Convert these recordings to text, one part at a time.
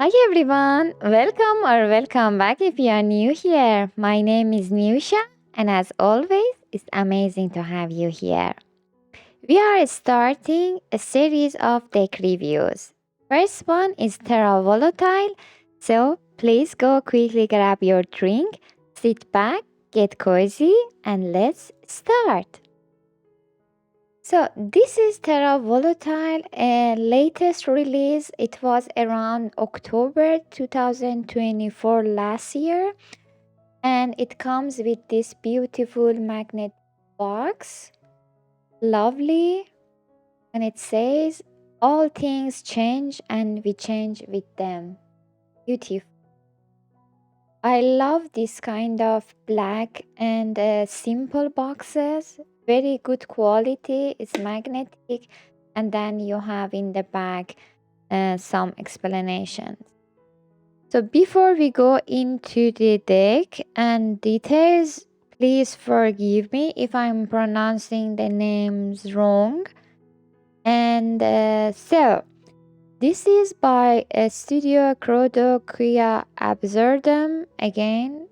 Hi everyone, welcome back if you are new here. My name is Nusha, and as always, it's amazing to have you here. We are starting a series of deck reviews. First one is Terra Volatile, so please go quickly grab your drink, sit back, get cozy, and let's start. So this is Terra Volatile, latest release. It was around October 2024 last year, and it comes with this beautiful magnet box. Lovely, and it says all things change and we change with them. Beautiful. I love this kind of black and simple boxes. Very good quality. It's magnetic, and then you have in the back some explanations. So before we go into the deck and details, please forgive me if I'm pronouncing the names wrong. And this is by Studio Crodo Quia Absurdum. Again,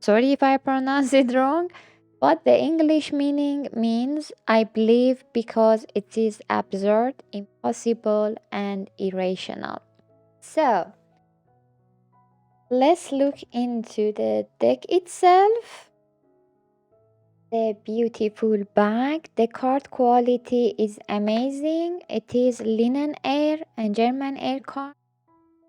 sorry if I pronounce it wrong, but the English meaning means I believe because it is absurd, impossible, and irrational. So, let's look into the deck itself. The beautiful bag. The card quality is amazing. It is linen air and German air card.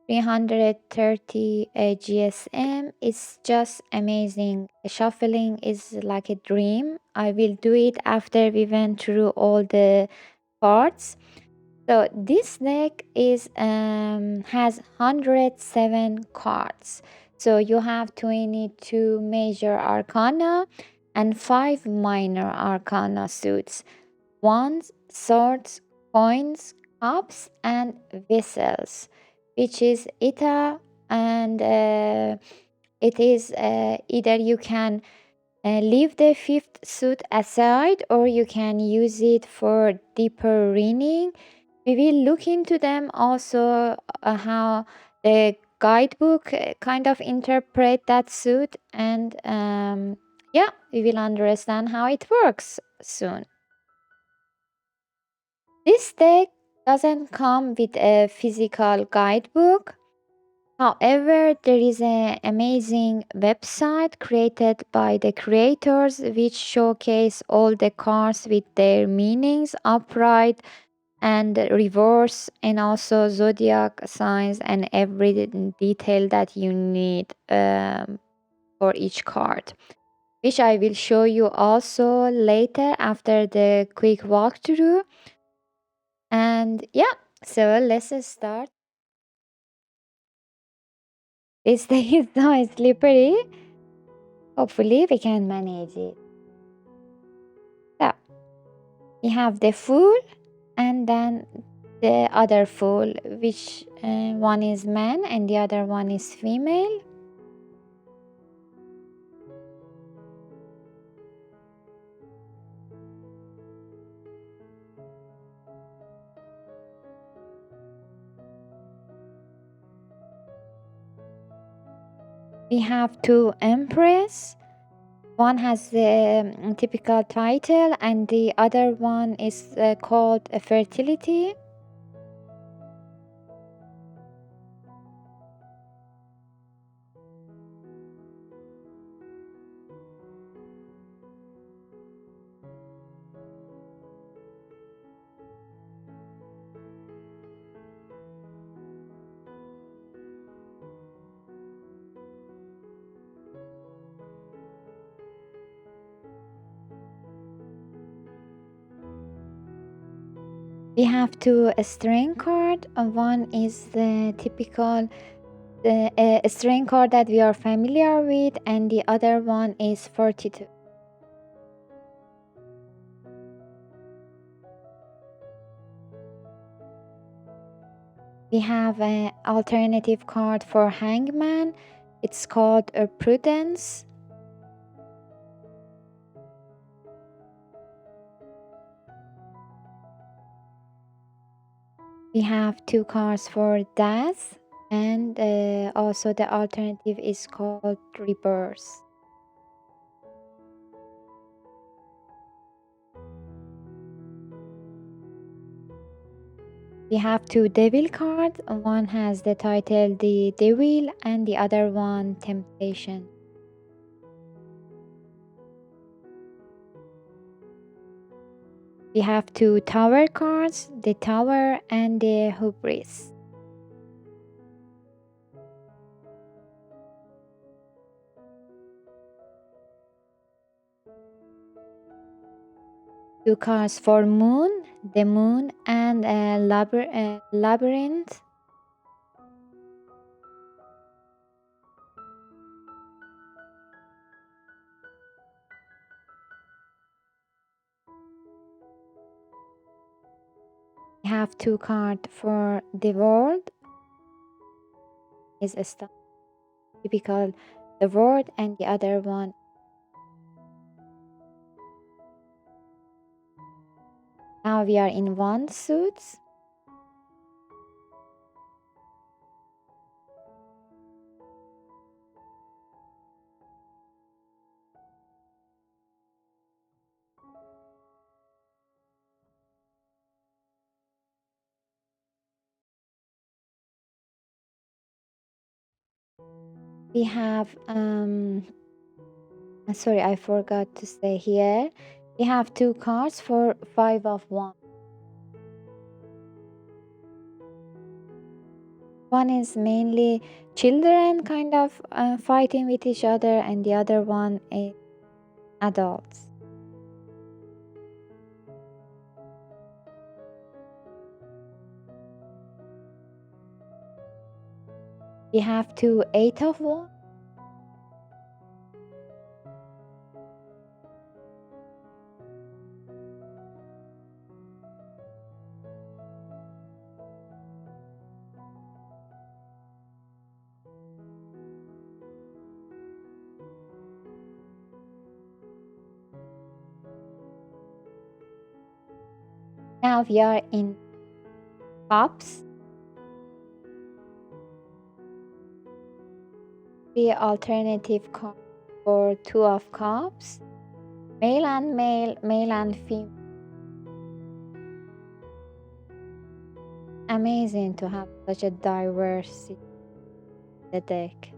330 GSM. It's just amazing. Shuffling is like a dream. I will do it after we went through all the parts. So this deck is has 107 cards. So you have 22 major arcana and 5 minor arcana suits. Wands, swords, coins, cups, and vessels, which is Ita, and it is either you can leave the fifth suit aside or you can use it for deeper reading. We will look into them also, how the guidebook kind of interpret that suit, and yeah, we will understand how it works soon. This deck doesn't come with a physical guidebook. However, there is an amazing website created by the creators which showcase all the cards with their meanings upright and reverse, and also zodiac signs and every detail that you need for each card, which I will show you also later after the quick walkthrough. And yeah, so let's start. This day is so slippery. Hopefully we can manage it. So we have the Fool and then the other Fool, which one is man and the other one is female. We have two Empress. One has the typical title and the other one is called Fertility. We have two string card. One is the typical string card that we are familiar with, and the other one is 42. We have an alternative card for Hangman. It's called a Prudence. We have two cards for Death, and also the alternative is called rebirth. We have two devil cards. One has the title the devil and the other one temptation. We have two tower cards, the tower and the hubris. Two cards for moon, the moon and a labyrinth. We have two cards for the world, is a star, typical the world, and the other one. Now we are in one suits. We have sorry, I forgot to say here. We have two cards for five of one. One is mainly children kind of fighting with each other, and the other one is adults. We have two eight of one. Now we are in cups. The alternative card for two of cups. Male and male, male and female. Amazing to have such a diversity in the deck.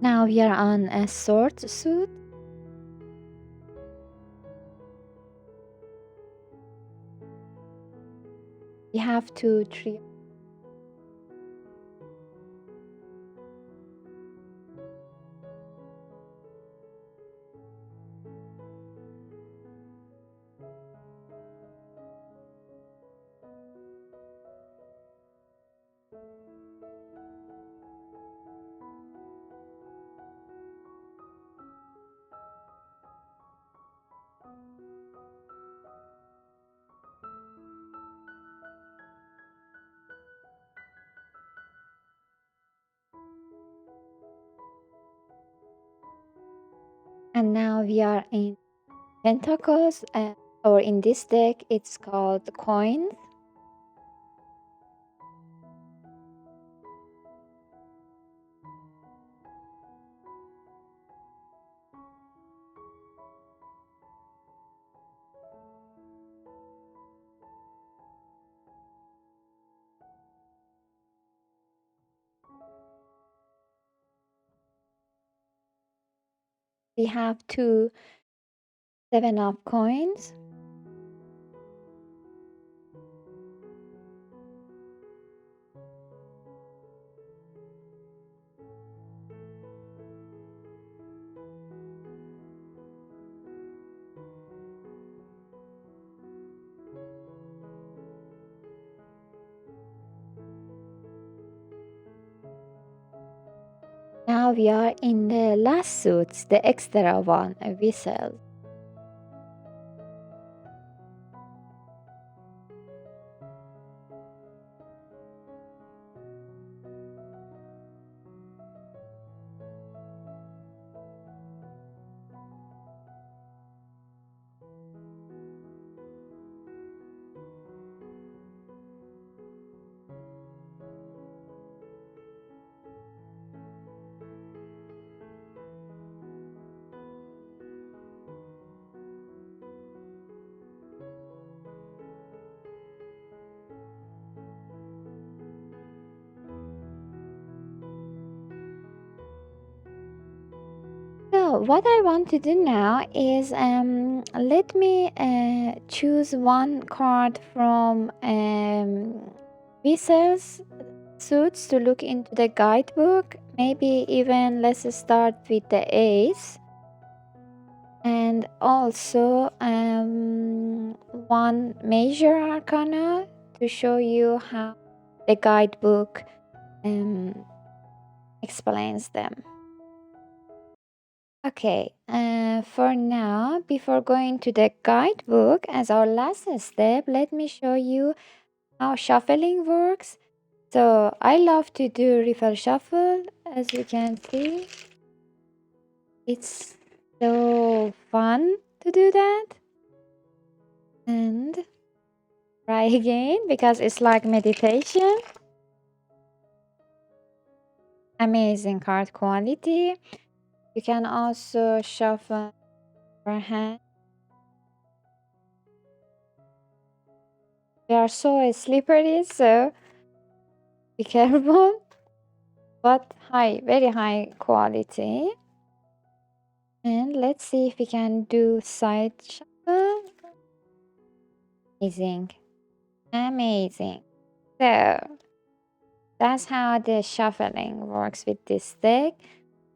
Now we are on a sword suit. We have two three. And now we are in pentacles, or in this deck it's called coins. We have two seven of coins. now we are in the last suits, the extra one, a whistle. So what I want to do now is let me choose one card from Visser's suits to look into the guidebook. Maybe even let's start with the ace, and also one major arcana to show you how the guidebook explains them. Okay, for now, before going to the guidebook as our last step, let me show you how shuffling works. So I love to do riffle shuffle, as you can see. It's so fun to do that. And try again because it's like meditation. Amazing card quality. You can also shuffle your hand. They are so slippery, so be careful. But high, very high quality. And let's see if we can do side shuffle. Amazing. Amazing. So that's how the shuffling works with this deck.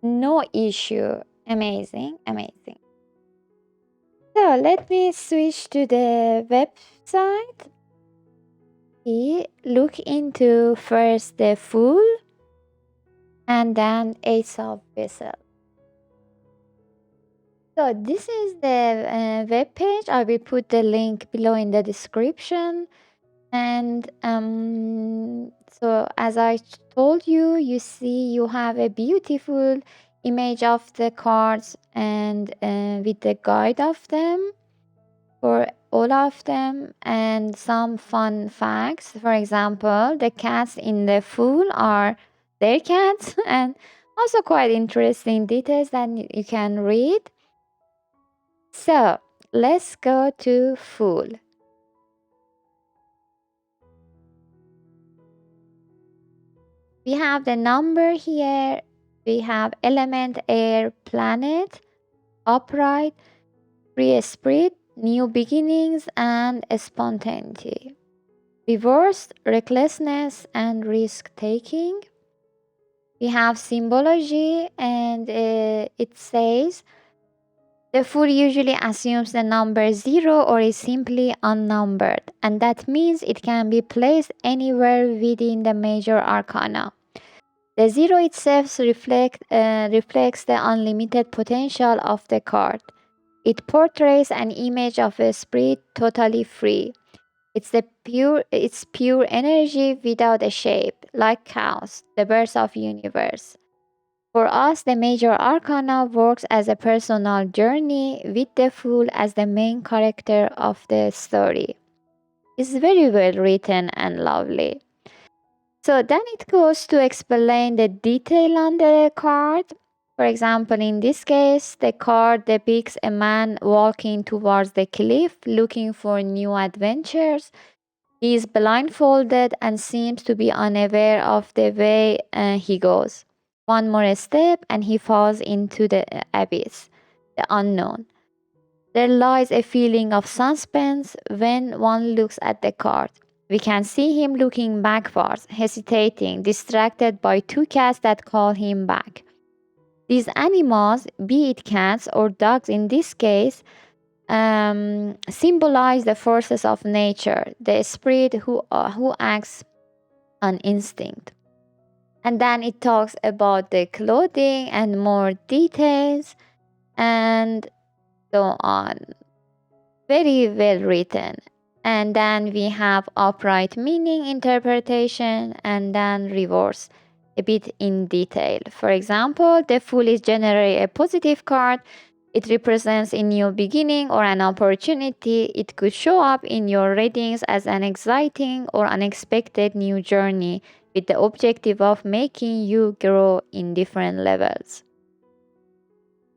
No issue. Amazing. Amazing. So let me switch to the website. We look into first the Fool and then Ace of Vessels. So this is the web page. I will put the link below in the description. And so as I told you, you see you have a beautiful image of the cards and with the guide of them for all of them, and some fun facts. For example, the cats in the Fool are their cats, and also quite interesting details that you can read. So let's go to Fool. We have the number here. We have element air, planet, upright, free spirit, new beginnings, and spontaneity. Reversed, recklessness and risk taking. We have symbology, and it says the Fool usually assumes the number 0 or is simply unnumbered, and that means it can be placed anywhere within the major arcana. The 0 itself reflects the unlimited potential of the card. It portrays an image of a spirit totally free. It's pure energy without a shape, like chaos, the birth of universe. For us, the major arcana works as a personal journey with the Fool as the main character of the story. It's very well written and lovely. So then it goes to explain the detail on the card. For example, in this case, the card depicts a man walking towards the cliff looking for new adventures. He is blindfolded and seems to be unaware of the way he goes. One more step and he falls into the abyss, the unknown. There lies a feeling of suspense when one looks at the card. We can see him looking backwards, hesitating, distracted by two cats that call him back. These animals, be it cats or dogs in this case, symbolize the forces of nature, the spirit who acts on instinct. And then it talks about the clothing and more details and so on. Very well written. And then we have upright meaning interpretation and then reverse a bit in detail. For example, the Fool is generally a positive card. It represents a new beginning or an opportunity. It could show up in your readings as an exciting or unexpected new journey with the objective of making you grow in different levels.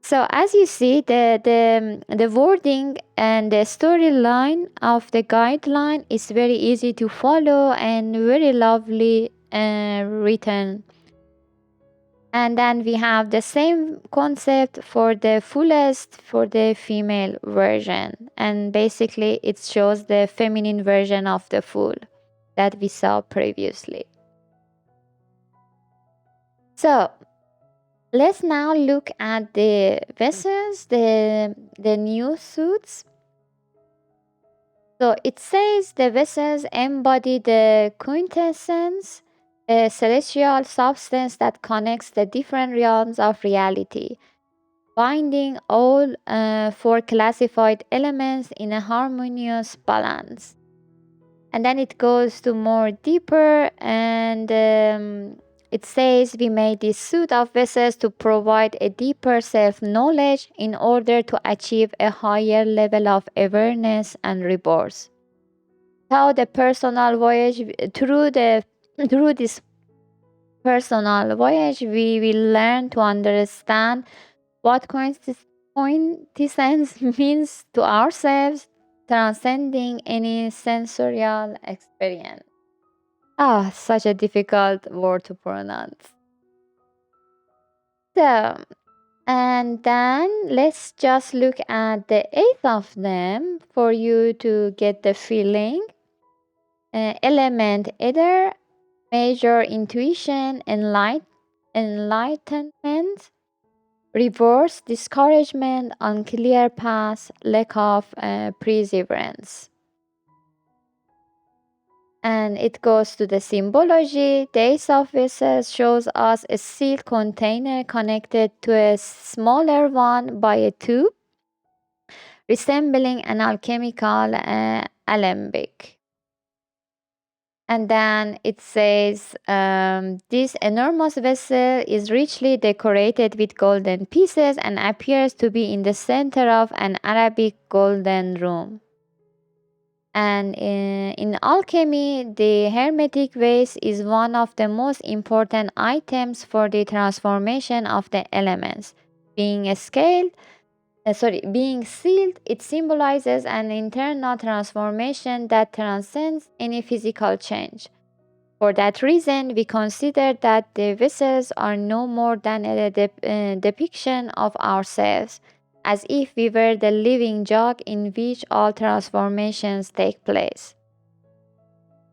So as you see, the wording and the storyline of the guideline is very easy to follow and very lovely written. And then we have the same concept for the fullest for the female version. And basically it shows the feminine version of the Fool that we saw previously. So let's now look at the vessels, the new suits. So it says the vessels embody the quintessence, a celestial substance that connects the different realms of reality, binding all four classified elements in a harmonious balance. And then it goes to more deeper and it says we made this suit of vessels to provide a deeper self-knowledge in order to achieve a higher level of awareness and rebirth. How the personal voyage through this personal voyage we will learn to understand what quintessence means to ourselves, transcending any sensorial experience. Ah, such a difficult word to pronounce. So, and then let's just look at the eighth of them for you to get the feeling. Element either major intuition, enlightenment, reverse discouragement, unclear path, lack of perseverance. And it goes to the symbology. The Ace of Vessels shows us a sealed container connected to a smaller one by a tube, resembling an alchemical alembic. And then it says this enormous vessel is richly decorated with golden pieces and appears to be in the center of an Arabic golden room. And in alchemy, the hermetic vase is one of the most important items for the transformation of the elements. Being being sealed, it symbolizes an internal transformation that transcends any physical change. For that reason, we consider that the vessels are no more than a depiction of ourselves, as if we were the living jug in which all transformations take place.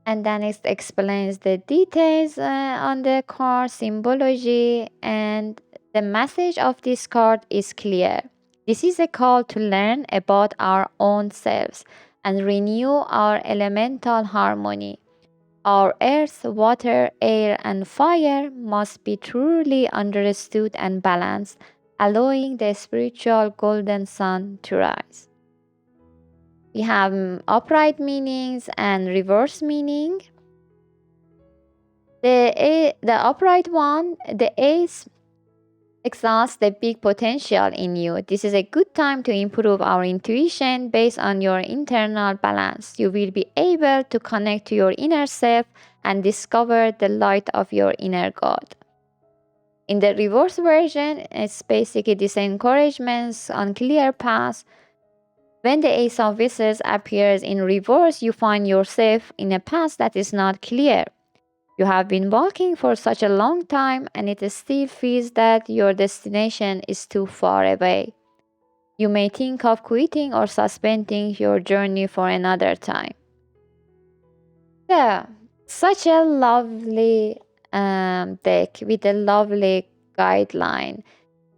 And then it explains the details on the card, symbology, and the message of this card is clear. This is a call to learn about our own selves and renew our elemental harmony. Our earth, water, air, and fire must be truly understood and balanced, allowing the spiritual golden sun to rise. We have upright meanings and reverse meaning. The upright one, the ace, exhausts the big potential in you. This is a good time to improve our intuition based on your internal balance. You will be able to connect to your inner self and discover the light of your inner God. In the reverse version, it's basically disencouragements, unclear paths. When the Ace of Vessels appears in reverse, you find yourself in a path that is not clear. You have been walking for such a long time and it still feels that your destination is too far away. You may think of quitting or suspending your journey for another time. So, such a lovely deck with a lovely guideline.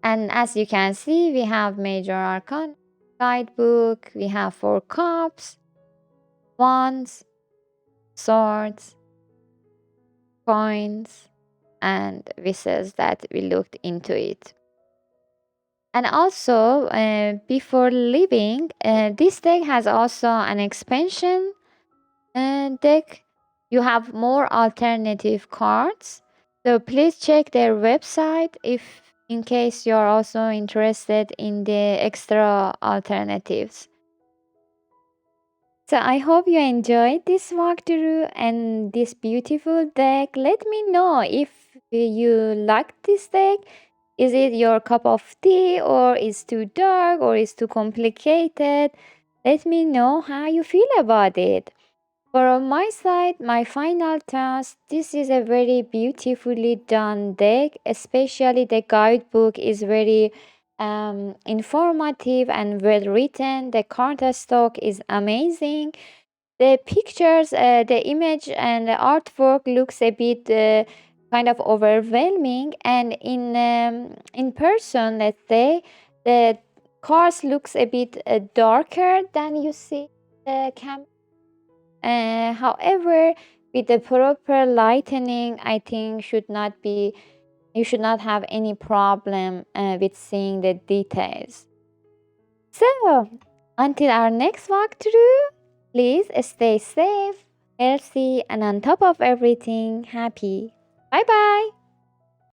And as you can see, we have Major Arcana guidebook, we have 4 cups, wands, swords, coins, and wishes that we looked into it. And also, before leaving, this deck has also an expansion deck. You have more alternative cards. So please check their website if in case you're also interested in the extra alternatives. So I hope you enjoyed this walkthrough and this beautiful deck. Let me know if you like this deck. Is it your cup of tea, or is too dark, or is too complicated? Let me know how you feel about it. From my side, my final task, this is a very beautifully done deck, especially the guidebook is very informative and well written. The card stock is amazing. The pictures, the image and the artwork looks a bit kind of overwhelming, and in person, let's say, the cards looks a bit darker than you see the camera. However, with the proper lightening, I think you should not have any problem with seeing the details. So, until our next walkthrough, please stay safe, healthy, and on top of everything, happy. Bye bye.